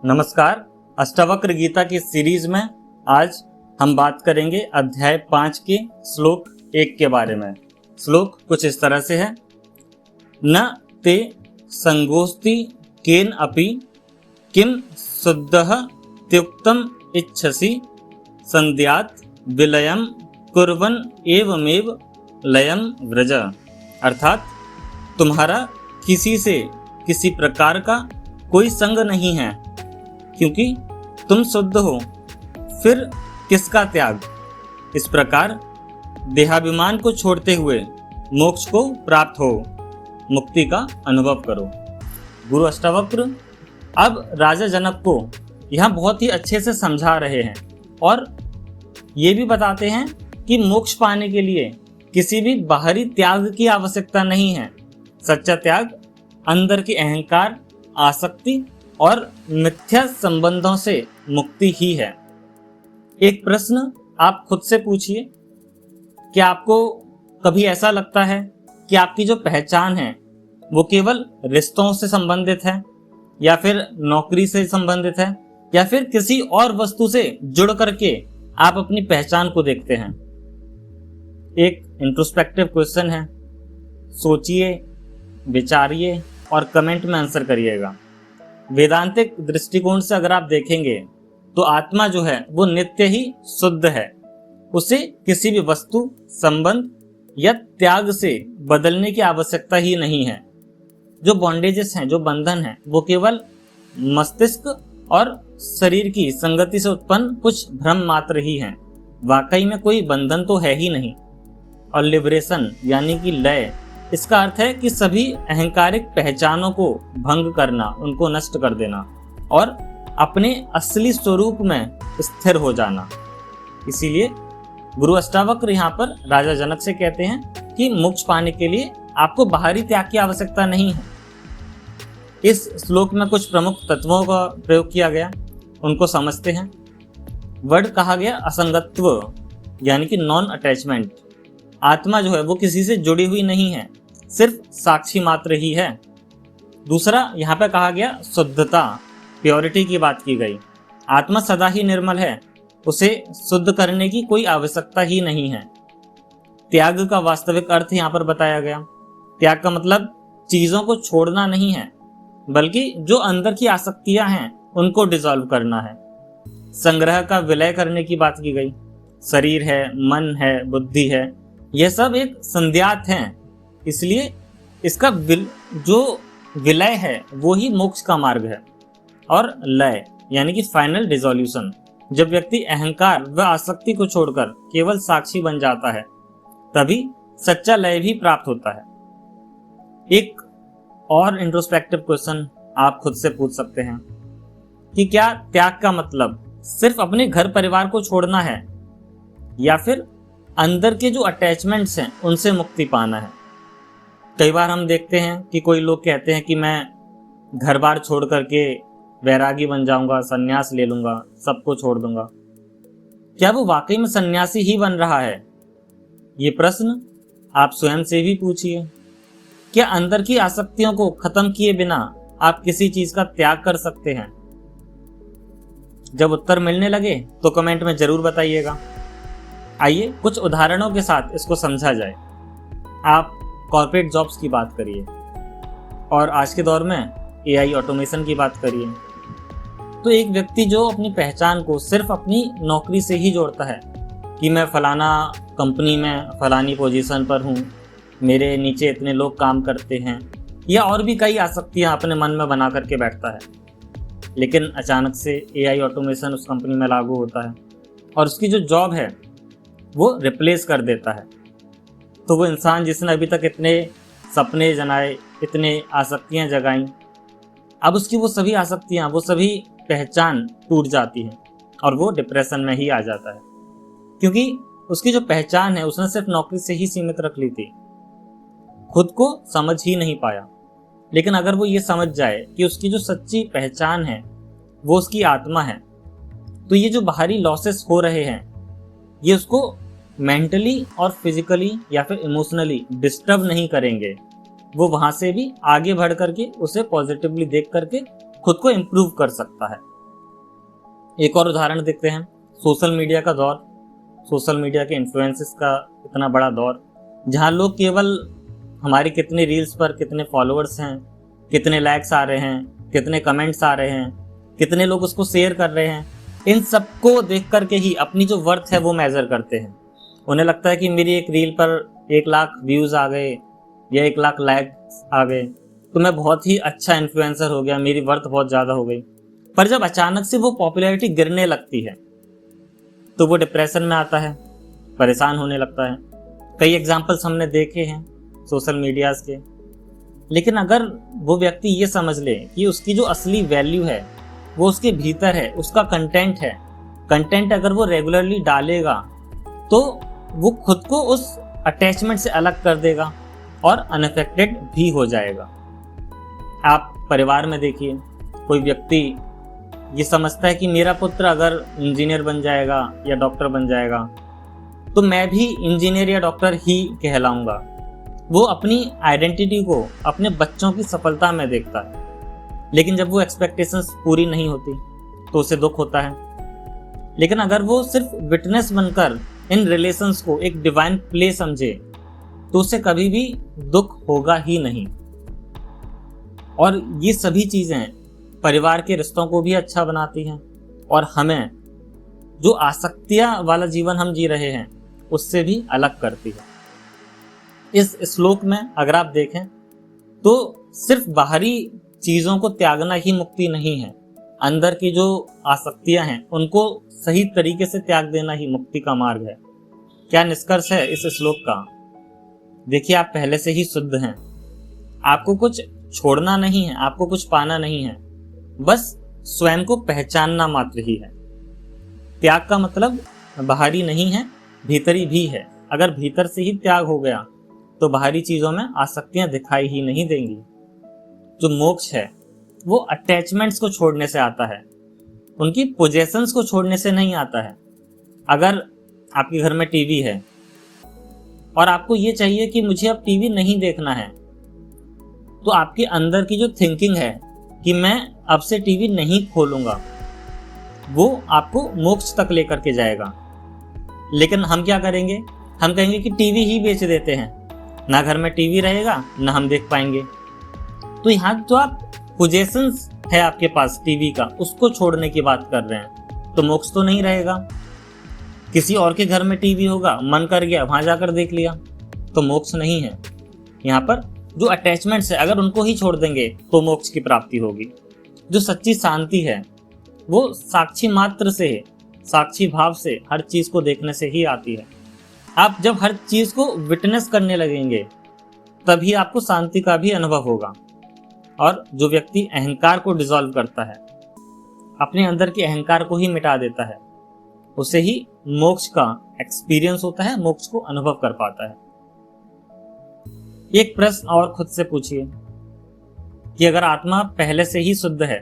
नमस्कार। अष्टावक्र गीता की सीरीज में आज हम बात करेंगे अध्याय 5 के श्लोक 1 के बारे में। श्लोक कुछ इस तरह से है। न ते संगोस्ति केन अपि किम शुद्धः त्युक्तम इच्छसि संध्यात विलयम कुर्वन् एवमेव लयम व्रज। अर्थात तुम्हारा किसी से किसी प्रकार का कोई संग नहीं है, क्योंकि तुम शुद्ध हो, फिर किसका त्याग। इस प्रकार देहाभिमान को छोड़ते हुए मोक्ष को प्राप्त हो, मुक्ति का अनुभव करो। गुरु अष्टावक्र अब राजा जनक को यहाँ बहुत ही अच्छे से समझा रहे हैं और ये भी बताते हैं कि मोक्ष पाने के लिए किसी भी बाहरी त्याग की आवश्यकता नहीं है। सच्चा त्याग अंदर की अहंकार, आसक्ति और मिथ्या संबंधों से मुक्ति ही है। एक प्रश्न आप खुद से पूछिए, क्या आपको कभी ऐसा लगता है कि आपकी जो पहचान है वो केवल रिश्तों से संबंधित है, या फिर नौकरी से संबंधित है, या फिर किसी और वस्तु से जुड़ करके आप अपनी पहचान को देखते हैं? एक इंट्रोस्पेक्टिव क्वेश्चन है, सोचिए, विचारिए और कमेंट में आंसर करिएगा। वेदांतिक दृष्टिकोण से अगर आप देखेंगे तो आत्मा जो है वो नित्य ही शुद्ध है। उसे किसी भी वस्तु, संबंध या त्याग से बदलने की आवश्यकता ही नहीं है। जो बॉन्डेजेस हैं, जो बंधन हैं, वो केवल मस्तिष्क और शरीर की संगति से उत्पन्न कुछ भ्रम मात्र ही हैं। वाकई में कोई बंधन तो है ही नहीं। और लिबरेशन यानी कि लय, इसका अर्थ है कि सभी अहंकारिक पहचानों को भंग करना, उनको नष्ट कर देना और अपने असली स्वरूप में स्थिर हो जाना। इसीलिए गुरु अष्टावक्र यहाँ पर राजा जनक से कहते हैं कि मोक्ष पाने के लिए आपको बाहरी त्याग की आवश्यकता नहीं है। इस श्लोक में कुछ प्रमुख तत्वों का प्रयोग किया गया, उनको समझते हैं। वर्ड कहा गया असंगत्व, यानी कि नॉन अटैचमेंट। आत्मा जो है वो किसी से जुड़ी हुई नहीं है, सिर्फ साक्षी मात्र ही है। दूसरा यहाँ पे कहा गया शुद्धता, प्योरिटी की बात की गई। आत्मा सदा ही निर्मल है, उसे शुद्ध करने की कोई आवश्यकता ही नहीं है। त्याग का वास्तविक अर्थ यहाँ पर बताया गया। त्याग का मतलब चीजों को छोड़ना नहीं है, बल्कि जो अंदर की आसक्तियां हैं उनको डिसॉल्व करना है। संग्रह का विलय करने की बात की गई। शरीर है, मन है, बुद्धि है, यह सब एक संध्यात हैं, इसलिए इसका जो विलय है वो ही मोक्ष का मार्ग है। और लय यानी कि फाइनल डिसोल्यूशन, जब व्यक्ति अहंकार व आसक्ति को छोड़कर केवल साक्षी बन जाता है, तभी सच्चा लय भी प्राप्त होता है। एक और इंट्रोस्पेक्टिव क्वेश्चन आप खुद से पूछ सकते हैं कि क्या त्याग का मतलब सिर्फ अपने घर परिवार को छोड़ना है, या फिर अंदर के जो अटैचमेंट्स हैं उनसे मुक्ति पाना है। कई बार हम देखते हैं कि कोई लोग कहते हैं कि मैं घर बार छोड़ करके वैरागी बन जाऊंगा, सन्यास ले लूंगा, सबको छोड़ दूंगा। क्या वो वाकई में सन्यासी ही बन रहा है? ये प्रश्न आप स्वयं से भी पूछिए। क्या अंदर की आसक्तियों को खत्म किए बिना आप किसी चीज का त्याग कर सकते हैं? जब उत्तर मिलने लगे तो कमेंट में जरूर बताइएगा। आइए कुछ उदाहरणों के साथ इसको समझा जाए। आप कॉर्पोरेट जॉब्स की बात करिए और आज के दौर में एआई ऑटोमेशन की बात करिए। तो एक व्यक्ति जो अपनी पहचान को सिर्फ अपनी नौकरी से ही जोड़ता है कि मैं फलाना कंपनी में फलानी पोजीशन पर हूँ, मेरे नीचे इतने लोग काम करते हैं, या और भी कई आसक्तियाँ अपने मन में बना करके बैठता है, लेकिन अचानक से एआई ऑटोमेशन उस कंपनी में लागू होता है और उसकी जो जॉब है वो रिप्लेस कर देता है। तो वो इंसान जिसने अभी तक इतने सपने जनाए, इतने आसक्तियां जगाई, अब उसकी वो सभी आसक्तियां, वो सभी पहचान टूट जाती है और वो डिप्रेशन में ही आ जाता है, क्योंकि उसकी जो पहचान है उसने सिर्फ नौकरी से ही सीमित रख ली थी, खुद को समझ ही नहीं पाया। लेकिन अगर वो ये समझ जाए कि उसकी जो सच्ची पहचान है वो उसकी आत्मा है, तो ये जो बाहरी लॉसेस हो रहे हैं ये उसको मेंटली और फिजिकली या फिर इमोशनली डिस्टर्ब नहीं करेंगे। वो वहां से भी आगे बढ़ करके उसे पॉजिटिवली देख करके खुद को इम्प्रूव कर सकता है। एक और उदाहरण देखते हैं, सोशल मीडिया का दौर, सोशल मीडिया के इन्फ्लुएंसेस का इतना बड़ा दौर, जहाँ लोग केवल हमारी कितने रील्स पर कितने फॉलोअर्स हैं, कितने लाइक्स आ रहे हैं, कितने कमेंट्स आ रहे हैं, कितने लोग उसको शेयर कर रहे हैं, इन सबको देख करके ही अपनी जो वर्थ है वो मेज़र करते हैं। उन्हें लगता है कि मेरी एक रील पर 1 लाख व्यूज़ आ गए या 1 लाख लाइक्स आ गए तो मैं बहुत ही अच्छा इन्फ्लुएंसर हो गया, मेरी वर्थ बहुत ज़्यादा हो गई। पर जब अचानक से वो पॉपुलैरिटी गिरने लगती है तो वो डिप्रेशन में आता है, परेशान होने लगता है। कई एग्जाम्पल्स हमने देखे हैं सोशल मीडियाज़ के। लेकिन अगर वो व्यक्ति ये समझ ले कि उसकी जो असली वैल्यू है वो उसके भीतर है, उसका कंटेंट है, कंटेंट अगर वो रेगुलरली डालेगा तो वो खुद को उस अटैचमेंट से अलग कर देगा और अनअफेक्टेड भी हो जाएगा। आप परिवार में देखिए, कोई व्यक्ति ये समझता है कि मेरा पुत्र अगर इंजीनियर बन जाएगा या डॉक्टर बन जाएगा तो मैं भी इंजीनियर या डॉक्टर ही कहलाऊंगा। वो अपनी आइडेंटिटी को अपने बच्चों की सफलता में देखता है, लेकिन जब वो एक्सपेक्टेशंस पूरी नहीं होती तो उसे दुख होता है। लेकिन अगर वो सिर्फ विटनेस बनकर इन रिलेशंस को एक डिवाइन प्ले समझे तो उसे कभी भी दुख होगा ही नहीं। और ये सभी चीज़ें परिवार के रिश्तों को भी अच्छा बनाती हैं और हमें जो आसक्तियाँ वाला जीवन हम जी रहे हैं उससे भी अलग करती है। इस श्लोक में अगर आप देखें तो सिर्फ बाहरी चीज़ों को त्यागना ही मुक्ति नहीं है, अंदर की जो आसक्तियां हैं उनको सही तरीके से त्याग देना ही मुक्ति का मार्ग है। क्या निष्कर्ष है इस श्लोक का? देखिए, आप पहले से ही शुद्ध हैं, आपको कुछ छोड़ना नहीं है, आपको कुछ पाना नहीं है, बस स्वयं को पहचानना मात्र ही है। त्याग का मतलब बाहरी नहीं है, भीतरी भी है। अगर भीतर से ही त्याग हो गया तो बाहरी चीज़ों में आसक्तियां दिखाई ही नहीं देंगी। जो मोक्ष है वो अटैचमेंट्स को छोड़ने से आता है, उनकी पोजेशंस को छोड़ने से नहीं आता है। अगर आपके घर में टीवी है और आपको ये चाहिए कि मुझे अब टीवी नहीं देखना है, तो आपके अंदर की जो थिंकिंग है कि मैं अब से टीवी नहीं खोलूंगा, वो आपको मोक्ष तक लेकर के जाएगा। लेकिन हम क्या करेंगे? हम कहेंगे कि टीवी ही बेच देते हैं, ना घर में टीवी रहेगा ना हम देख पाएंगे। तो यहाँ जो आप पोजेशंस है आपके पास टीवी का, उसको छोड़ने की बात कर रहे हैं, तो मोक्ष तो नहीं रहेगा। किसी और के घर में टीवी होगा, मन कर गया वहां जाकर देख लिया, तो मोक्ष नहीं है। यहाँ पर जो अटैचमेंट्स है अगर उनको ही छोड़ देंगे तो मोक्ष की प्राप्ति होगी। जो सच्ची शांति है वो साक्षी मात्र से, साक्षी भाव से हर चीज को देखने से ही आती है। आप जब हर चीज को विटनेस करने लगेंगे तभी आपको शांति का भी अनुभव होगा। और जो व्यक्ति अहंकार को डिसॉल्व करता है, अपने अंदर के अहंकार को ही मिटा देता है, उसे ही मोक्ष का एक्सपीरियंस होता है, मोक्ष को अनुभव कर पाता है। एक प्रश्न और खुद से पूछिए कि अगर आत्मा पहले से ही शुद्ध है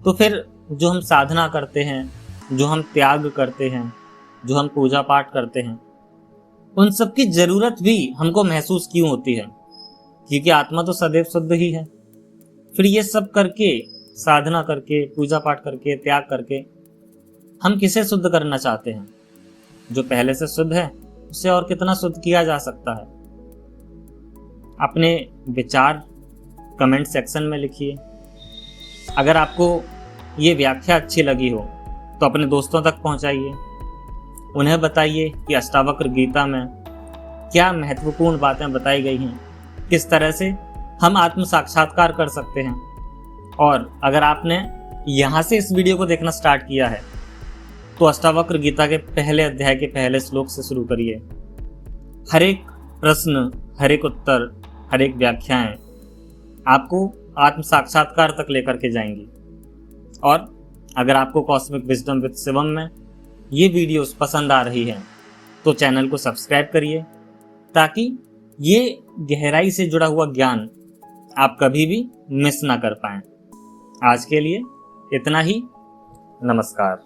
तो फिर जो हम साधना करते हैं, जो हम त्याग करते हैं, जो हम पूजा पाठ करते हैं, उन सब की जरूरत भी हमको महसूस क्यों होती है? क्योंकि आत्मा तो सदैव शुद्ध ही है। फिर ये सब करके, साधना करके, पूजा पाठ करके, त्याग करके हम किसे शुद्ध करना चाहते हैं? जो पहले से शुद्ध है उसे और कितना शुद्ध किया जा सकता है? अपने विचार कमेंट सेक्शन में लिखिए। अगर आपको ये व्याख्या अच्छी लगी हो तो अपने दोस्तों तक पहुंचाइए। उन्हें बताइए कि अष्टावक्र गीता में क्या महत्वपूर्ण बातें बताई गई हैं, किस तरह से हम आत्म साक्षात्कार कर सकते हैं। और अगर आपने यहाँ से इस वीडियो को देखना स्टार्ट किया है तो अष्टावक्र गीता के पहले अध्याय के पहले श्लोक से शुरू करिए। हर एक प्रश्न, हर एक उत्तर, हर एक व्याख्याएं आपको आत्म साक्षात्कार तक लेकर के जाएंगी। और अगर आपको कॉस्मिक विजडम विद शिवम में ये वीडियोस पसंद आ रही है तो चैनल को सब्सक्राइब करिए, ताकि ये गहराई से जुड़ा हुआ ज्ञान आप कभी भी मिस ना कर पाएं। आज के लिए इतना ही। नमस्कार।